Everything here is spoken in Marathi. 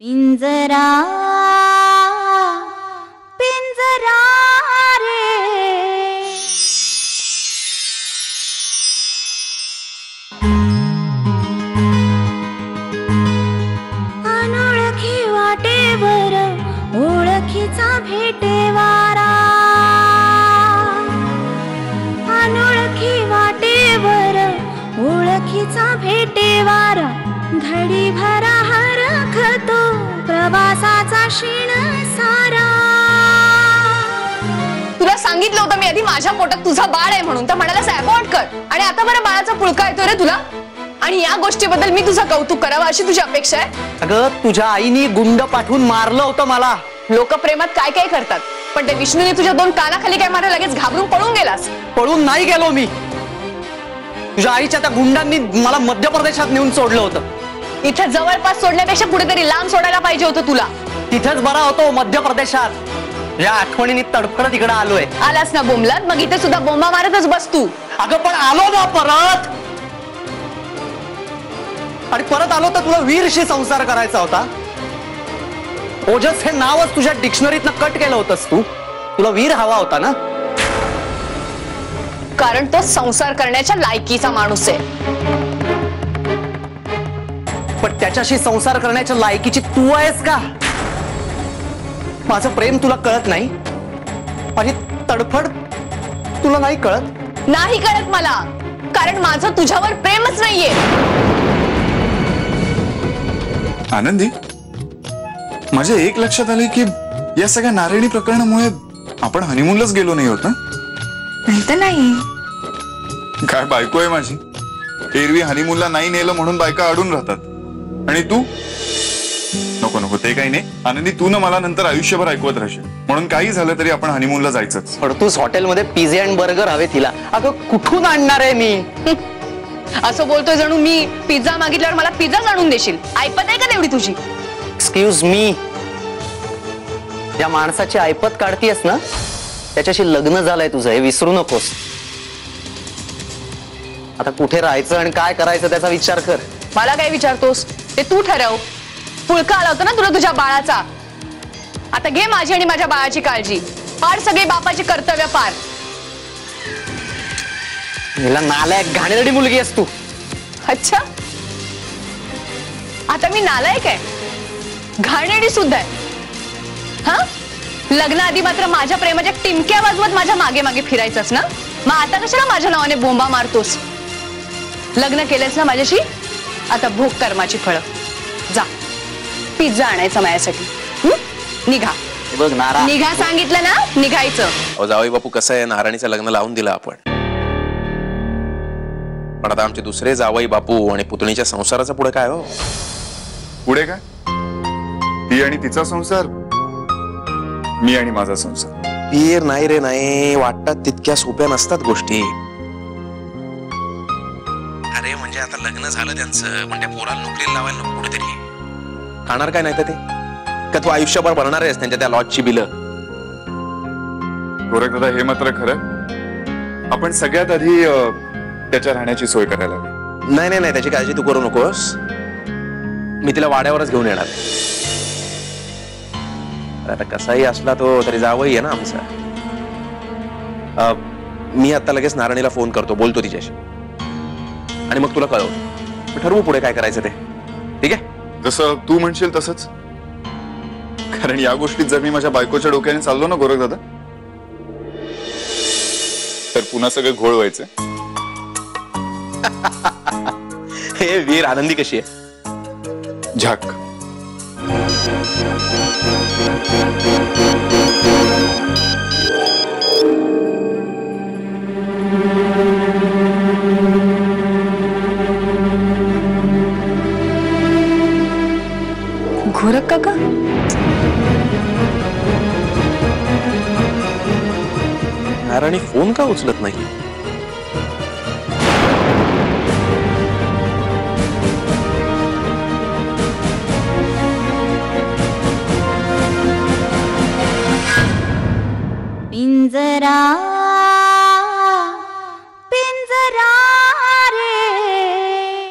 पिंजरा पिंजरा रे अनोळखी वाटेवर ओळखीचा भेटेवारा अनोळखी वाटेवर ओळखीचा भेटेवारा घडी भरा हरखतो प्रवासाचा क्षीण सारा। तुला सांगितलं होतं मी आधी माझ्या पोटात तुझा बाळ आहे म्हणून, तर म्हणालास अबॉर्ट कर आणि आता बरं बाळाचा पुळका येतोय रे तुला आणि या गोष्टीबद्दल मी तुझं कौतुक करावं अशी तुझी अपेक्षा आहे? अगं तुझ्या आईनी गुंड पाठवून मारलं होतं मला। लोक प्रेमात काय काय करतात, पण ते विष्णूने तुझ्या दोन कानाखाली काय मारलं लगेच घाबरून पळून गेलास? पळून नाही गेलो मी, तुझ्या आईच्या त्या गुंडांनी मला मध्य प्रदेशात नेऊन सोडलं होतं। इथं जवळपास सोडण्यापेक्षा कुठेतरी लांब सोडायला पाहिजे होतं तुला। तिथेच बरा होतो मध्य प्रदेशात, या आठवणीने तडफडत इकडे आलोय। आलास ना बोंबलत, मग इथे सुद्धा बोंबा मारतच बस तू। अगं पण आलो ना परत, आणि परत आलो तर तुला वीरशी संसार करायचा होता। ओजस हे नावच तुझ्या डिक्शनरीतनं कट केलं होतंस तू, तुला वीर हवा होता ना? कारण तो संसार करण्याच्या लायकीचा माणूस आहे। पण त्याच्याशी संसार करण्याच्या लायकीची तू आहेस का? माझं प्रेम तुला कळत नाही, माझी तडफड तुला नाही कळत? नाही कळत मला, कारण माझं तुझ्यावर प्रेमच नाहीये। आनंदी, माझ्या एक लक्षात आले की या सगळ्या नारायणी प्रकरणामुळे आपण हनीमूनलाच गेलो नाही होत ना? नाही तर नाही। काय बायको आहे माझी, एरवी हनीमूनला नाही नेलं म्हणून बायका अडून राहतात, आणि तू नको नको ते काही नाही। आनंदी, तू ना मला नंतर आयुष्यभर ऐकवत राहशील, म्हणून काही झालं तरी आपण हनीमूनला जायचंच। पण तूच हॉटेलमध्ये पिझ्झा अँड बर्गर हवे तिला, अगं कुठून आणणार आहे मी? असं बोलतोय जणू मी पिझ्झा मागितल्यावर मला पिझ्झाच आणून देशील। ऐपत आहे का तेवढी तुझी? एक्सक्यूज मी, या माणसाची ऐपत काढतीयस ना, त्याच्याशी लग्न झालंय तुझं, हे विसरू नकोस। आता कुठे राहायचं आणि काय करायचं त्याचा विचार कर। मला काय विचारतोस ते तू ठरव। पुळका आला होता ना तुला तुझ्या बाळाचा, आता घे माझी आणि माझ्या बाळाची काळजी, पार सगळी बापाची कर्तव्य पार। हिला नालायक घाणेरडी मुलगी आहेस तू। अच्छा, आता मी नालायक आहे, घाणेरडी सुद्धा आहे? हा, लग्नाआधी मात्र माझ्या प्रेमाच्या टिमक्या वाजवत माझ्या मागे मागे फिरायचंस ना, मग आता कशाला माझ्या नावाने बोंबा मारतोस? लग्न केलंस ना माझ्याशी, आता भोग कर्माची फळं। जा पिझ्झा आणायचा माझ्यासाठी, निघा। बघ नारा, निघा सांगितलं ना, निघायचं। अहो जावई बापू, कसं आहे, नारायणीचं लग्न लावून दिलं आपण, पण आता आमचे दुसरे जावई बापू आणि पुतणीच्या संसाराचा पुढे काय हो? पुढे काय? ती आणि तिचा संसार, मी आणि माझा संसार। पीर नाही रे नाही, वाटतात तितक्या सोप्या नसतात गोष्टी। अरे म्हणजे आता लग्न झालं त्यांचं, पण त्या पोराला नोकरीला लावायला नको कुठेतरी? खाणार काय नाही तर ते का तू आयुष्यभर भरणार आहेस त्यांच्या त्या लॉजची बिलं? गोरख दादा, हे मात्र खरं, आपण सगळ्यात आधी त्याच्या राहण्याची सोय करायला हवी। नाही नाही नाही, त्याची काळजी तू करू नकोस, मी तिला वाड्यावरच घेऊन येणार। आता कसाही असला तो तरी जावई आहे ना आमचा। मी आता लगेच नारायणीला फोन करतो, बोलतो तिच्याशी, आणि मग तुला कळवतो, ठरवू पुढे काय करायचं ते। ठीक आहे? जसं तू म्हणशील तसंच, कारण या गोष्टीत जर मी माझ्या बायकोच्या डोक्याने चाललो ना गोरख दादा, तर पुन्हा सगळे घोळ व्हायचे। हे वीर, आनंदी कशी आहे? झाक। गोरख काका, नारायणी फोन का उचलत नाही?